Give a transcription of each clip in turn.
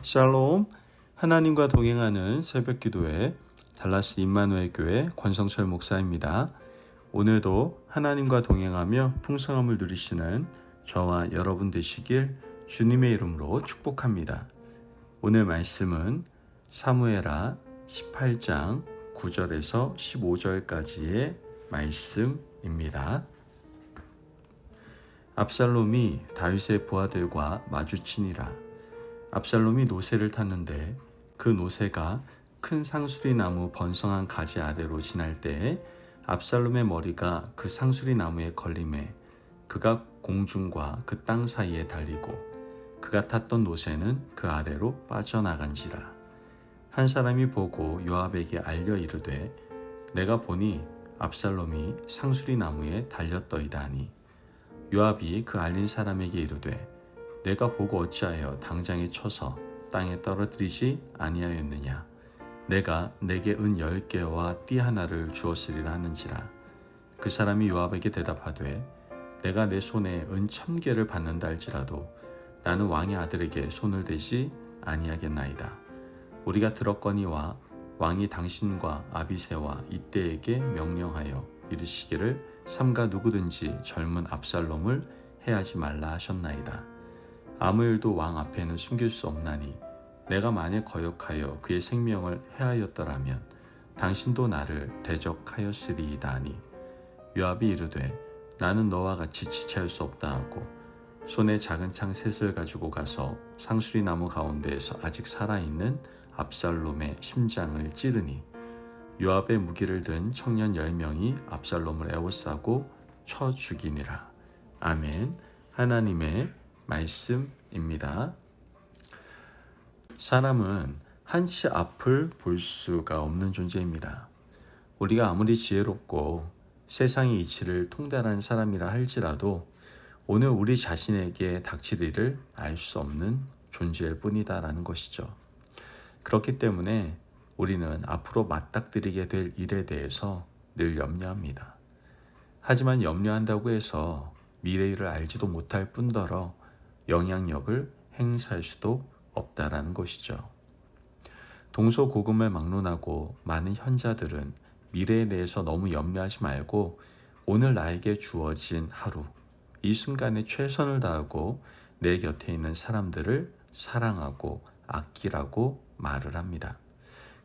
샬롬, 하나님과 동행하는 새벽기도회 달라스 임마누엘 교회 권성철 목사입니다. 오늘도 하나님과 동행하며 풍성함을 누리시는 저와 여러분 되시길 주님의 이름으로 축복합니다. 오늘 말씀은 사무엘하 18장 9절에서 15절까지의 말씀입니다. 압살롬이 다윗의 부하들과 마주치니라. 압살롬이 노새를 탔는데 그 노새가 큰 상수리 나무 번성한 가지 아래로 지날 때에 압살롬의 머리가 그 상수리 나무에 걸림에 그가 공중과 그 땅 사이에 달리고 그가 탔던 노새는 그 아래로 빠져나간지라. 한 사람이 보고 요압에게 알려 이르되 내가 보니 압살롬이 상수리 나무에 달렸더이다 하니 요압이 그 알린 사람에게 이르되 내가 보고 어찌하여 당장에 쳐서 땅에 떨어뜨리지 아니하였느냐. 내가 내게 은 10개와 띠 하나를 주었으리라 하는지라. 그 사람이 요압에게 대답하되 내가 내 손에 은 1000개를 받는다 할지라도 나는 왕의 아들에게 손을 대지 아니하겠나이다. 우리가 들었거니와 왕이 당신과 아비새와 이때에게 명령하여 이르시기를 삼가 누구든지 젊은 압살롬을 해하지 말라 하셨나이다. 아무 일도 왕 앞에는 숨길 수 없나니 내가 만일 거역하여 그의 생명을 해하였더라면 당신도 나를 대적하였으리이다 하니 요압이 이르되 나는 너와 같이 지체할 수 없다 하고 손에 작은 창 셋을 가지고 가서 상수리 나무 가운데에서 아직 살아있는 압살롬의 심장을 찌르니 요압의 무기를 든 청년 10명이 압살롬을 에워싸고 쳐 죽이니라. 아멘. 하나님의 말씀입니다. 사람은 한치 앞을 볼 수가 없는 존재입니다. 우리가 아무리 지혜롭고 세상의 이치를 통달한 사람이라 할지라도 오늘 우리 자신에게 닥칠 일을 알 수 없는 존재일 뿐이다라는 것이죠. 그렇기 때문에 우리는 앞으로 맞닥뜨리게 될 일에 대해서 늘 염려합니다. 하지만 염려한다고 해서 미래를 알지도 못할 뿐더러 영향력을 행사할 수도 없다라는 것이죠. 동서고금을 막론하고 많은 현자들은 미래에 대해서 너무 염려하지 말고 오늘 나에게 주어진 하루, 이 순간에 최선을 다하고 내 곁에 있는 사람들을 사랑하고 아끼라고 말을 합니다.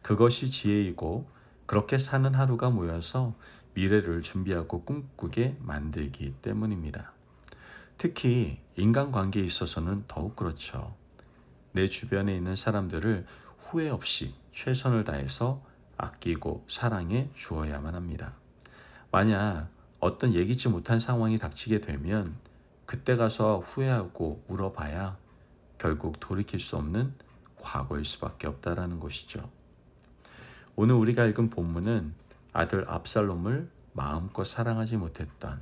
그것이 지혜이고 그렇게 사는 하루가 모여서 미래를 준비하고 꿈꾸게 만들기 때문입니다. 특히 인간관계에 있어서는 더욱 그렇죠. 내 주변에 있는 사람들을 후회 없이 최선을 다해서 아끼고 사랑해 주어야만 합니다. 만약 어떤 예기치 못한 상황이 닥치게 되면 그때 가서 후회하고 울어봐야 결국 돌이킬 수 없는 과거일 수밖에 없다라는 것이죠. 오늘 우리가 읽은 본문은 아들 압살롬을 마음껏 사랑하지 못했던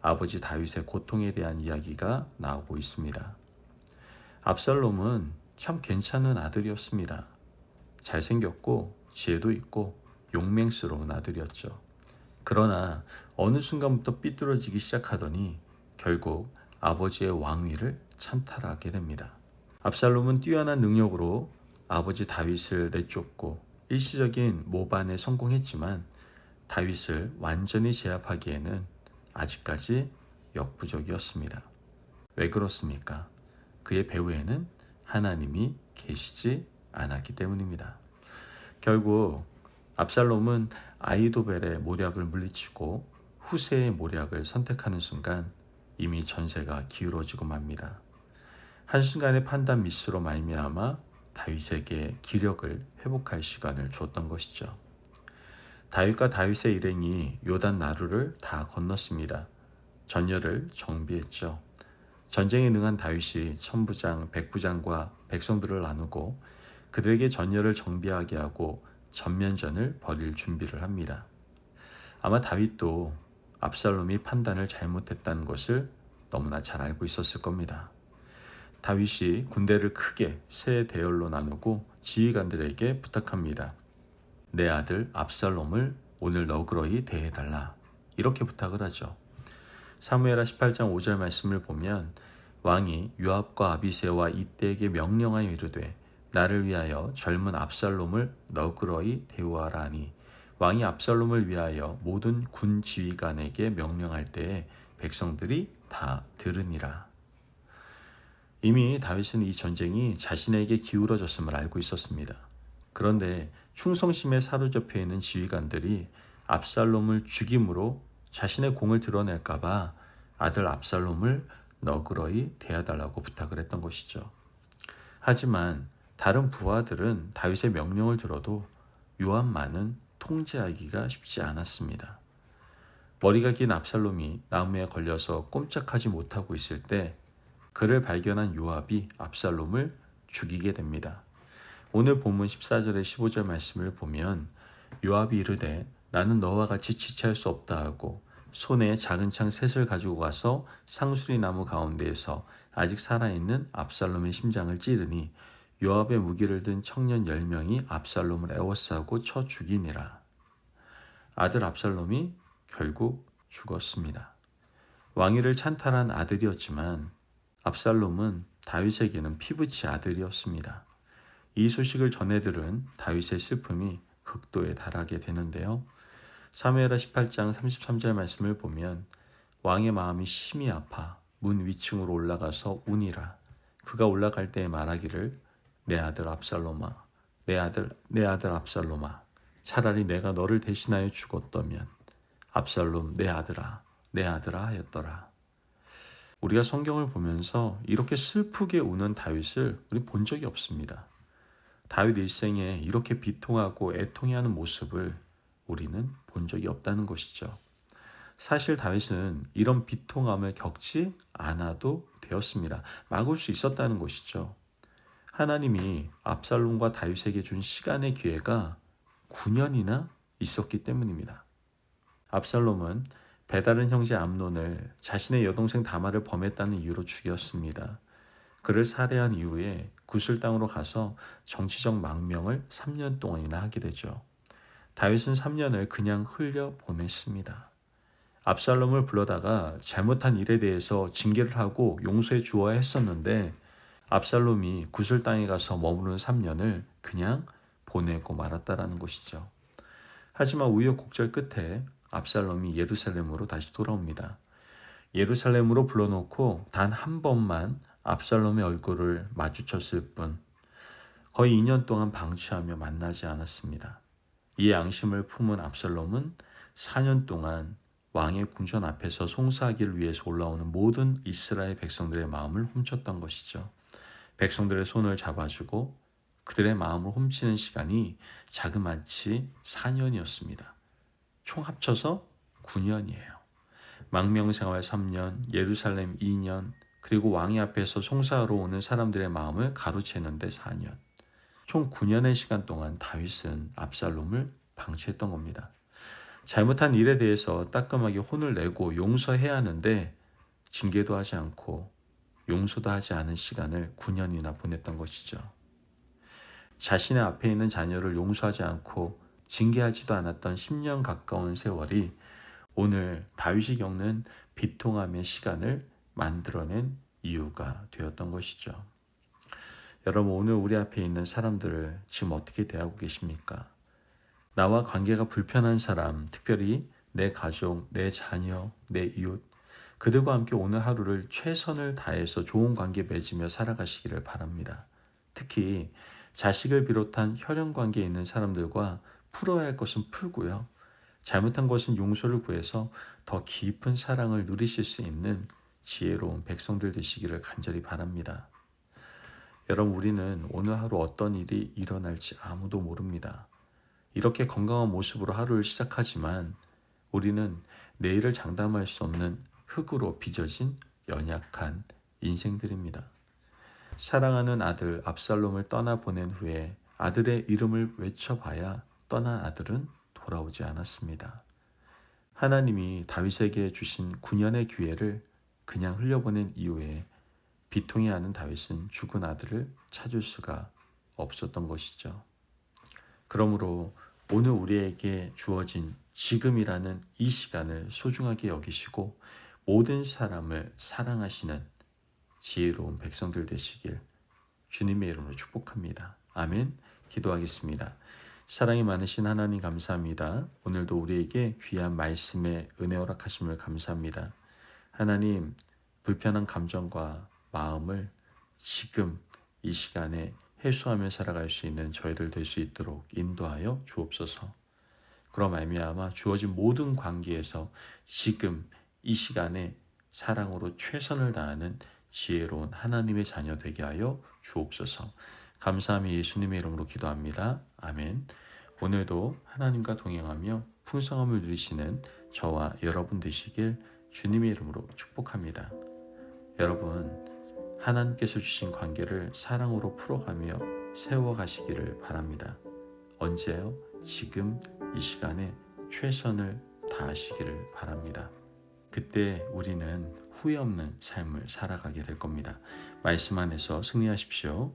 아버지 다윗의 고통에 대한 이야기가 나오고 있습니다. 압살롬은 참 괜찮은 아들이었습니다. 잘생겼고 지혜도 있고 용맹스러운 아들이었죠. 그러나 어느 순간부터 삐뚤어지기 시작하더니 결국 아버지의 왕위를 찬탈하게 됩니다. 압살롬은 뛰어난 능력으로 아버지 다윗을 내쫓고 일시적인 모반에 성공했지만 다윗을 완전히 제압하기에는 아직까지 역부족이었습니다. 왜 그렇습니까? 그의 배후에는 하나님이 계시지 않았기 때문입니다. 결국 압살롬은 아히도벨의 모략을 물리치고 후세의 모략을 선택하는 순간 이미 전세가 기울어지고 맙니다. 한순간의 판단 미스로 말미암아 다윗에게 기력을 회복할 시간을 줬던 것이죠. 다윗과 다윗의 일행이 요단 나루를 다 건넜습니다. 전열을 정비했죠. 전쟁에 능한 다윗이 천부장, 백부장과 백성들을 나누고 그들에게 전열을 정비하게 하고 전면전을 벌일 준비를 합니다. 아마 다윗도 압살롬이 판단을 잘못했다는 것을 너무나 잘 알고 있었을 겁니다. 다윗이 군대를 크게 세 대열로 나누고 지휘관들에게 부탁합니다. 내 아들 압살롬을 오늘 너그러이 대해달라. 이렇게 부탁을 하죠. 사무엘하 18장 5절 말씀을 보면 왕이 요압과 아비새와 이때에게 명령하여 이르되 나를 위하여 젊은 압살롬을 너그러이 대우하라 하니 왕이 압살롬을 위하여 모든 군 지휘관에게 명령할 때에 백성들이 다 들으니라. 이미 다윗은 이 전쟁이 자신에게 기울어졌음을 알고 있었습니다. 그런데 충성심에 사로잡혀 있는 지휘관들이 압살롬을 죽임으로 자신의 공을 드러낼까봐 아들 압살롬을 너그러이 대해달라고 부탁을 했던 것이죠. 하지만 다른 부하들은 다윗의 명령을 들어도 요압만은 통제하기가 쉽지 않았습니다. 머리가 긴 압살롬이 나무에 걸려서 꼼짝하지 못하고 있을 때 그를 발견한 요압이 압살롬을 죽이게 됩니다. 오늘 본문 14절에 15절 말씀을 보면 요압이 이르되 나는 너와 같이 지체할 수 없다 하고 손에 작은 창 셋을 가지고 가서 상수리 나무 가운데에서 아직 살아있는 압살롬의 심장을 찌르니 요압의 무기를 든 청년 10명이 압살롬을 에워싸고 쳐 죽이니라. 아들 압살롬이 결국 죽었습니다. 왕위를 찬탈한 아들이었지만 압살롬은 다윗에게는 피부치 아들이었습니다. 이 소식을 전해 들은 다윗의 슬픔이 극도에 달하게 되는데요. 사무엘하 18장 33절 말씀을 보면 왕의 마음이 심히 아파 문 위층으로 올라가서 우니라. 그가 올라갈 때에 말하기를 내 아들 압살롬아, 내 아들 압살롬아, 차라리 내가 너를 대신하여 죽었다면 압살롬 내 아들아 하였더라. 우리가 성경을 보면서 이렇게 슬프게 우는 다윗을 우리 본 적이 없습니다. 다윗 일생에 이렇게 비통하고 애통해하는 모습을 우리는 본 적이 없다는 것이죠. 사실 다윗은 이런 비통함을 겪지 않아도 되었습니다. 막을 수 있었다는 것이죠. 하나님이 압살롬과 다윗에게 준 시간의 기회가 9년이나 있었기 때문입니다. 압살롬은 배다른 형제 암논을 자신의 여동생 다말을 범했다는 이유로 죽였습니다. 그를 살해한 이후에 구슬 땅으로 가서 정치적 망명을 3년 동안이나 하게 되죠. 다윗은 3년을 그냥 흘려 보냈습니다. 압살롬을 불러다가 잘못한 일에 대해서 징계를 하고 용서해 주어야 했었는데 압살롬이 구슬 땅에 가서 머무르는 3년을 그냥 보내고 말았다라는 것이죠. 하지만 우여곡절 끝에 압살롬이 예루살렘으로 다시 돌아옵니다. 예루살렘으로 불러놓고 단 한 번만 압살롬의 얼굴을 마주쳤을 뿐 거의 2년 동안 방치하며 만나지 않았습니다. 이 양심을 품은 압살롬은 4년 동안 왕의 궁전 앞에서 송사하기를 위해서 올라오는 모든 이스라엘 백성들의 마음을 훔쳤던 것이죠. 백성들의 손을 잡아주고 그들의 마음을 훔치는 시간이 자그마치 4년이었습니다. 총 합쳐서 9년이에요. 망명생활 3년, 예루살렘 2년, 그리고 왕의 앞에서 송사하러 오는 사람들의 마음을 가로채는데 4년. 총 9년의 시간 동안 다윗은 압살롬을 방치했던 겁니다. 잘못한 일에 대해서 따끔하게 혼을 내고 용서해야 하는데 징계도 하지 않고 용서도 하지 않은 시간을 9년이나 보냈던 것이죠. 자신의 앞에 있는 자녀를 용서하지 않고 징계하지도 않았던 10년 가까운 세월이 오늘 다윗이 겪는 비통함의 시간을 만들어낸 이유가 되었던 것이죠. 여러분, 오늘 우리 앞에 있는 사람들을 지금 어떻게 대하고 계십니까? 나와 관계가 불편한 사람, 특별히 내 가족, 내 자녀, 내 이웃, 그들과 함께 오늘 하루를 최선을 다해서 좋은 관계 맺으며 살아가시기를 바랍니다. 특히 자식을 비롯한 혈연 관계에 있는 사람들과 풀어야 할 것은 풀고요. 잘못한 것은 용서를 구해서 더 깊은 사랑을 누리실 수 있는 지혜로운 백성들 되시기를 간절히 바랍니다. 여러분, 우리는 오늘 하루 어떤 일이 일어날지 아무도 모릅니다. 이렇게 건강한 모습으로 하루를 시작하지만 우리는 내일을 장담할 수 없는 흙으로 빚어진 연약한 인생들입니다. 사랑하는 아들 압살롬을 떠나보낸 후에 아들의 이름을 외쳐봐야 떠난 아들은 돌아오지 않았습니다. 하나님이 다윗에게 주신 9년의 기회를 그냥 흘려보낸 이후에 비통해하는 다윗은 죽은 아들을 찾을 수가 없었던 것이죠. 그러므로 오늘 우리에게 주어진 지금이라는 이 시간을 소중하게 여기시고 모든 사람을 사랑하시는 지혜로운 백성들 되시길 주님의 이름으로 축복합니다. 아멘. 기도하겠습니다. 사랑이 많으신 하나님 감사합니다. 오늘도 우리에게 귀한 말씀에 은혜 허락하심을 감사합니다. 하나님, 불편한 감정과 마음을 지금 이 시간에 해소하며 살아갈 수 있는 저희들 될 수 있도록 인도하여 주옵소서. 그럼 말미암아 주어진 모든 관계에서 지금 이 시간에 사랑으로 최선을 다하는 지혜로운 하나님의 자녀 되게 하여 주옵소서. 감사하며 예수님의 이름으로 기도합니다. 아멘. 오늘도 하나님과 동행하며 풍성함을 누리시는 저와 여러분 되시길 주님의 이름으로 축복합니다. 여러분, 하나님께서 주신 관계를 사랑으로 풀어가며 세워가시기를 바랍니다. 언제요? 지금 이 시간에 최선을 다하시기를 바랍니다. 그때 우리는 후회 없는 삶을 살아가게 될 겁니다. 말씀 안에서 승리하십시오.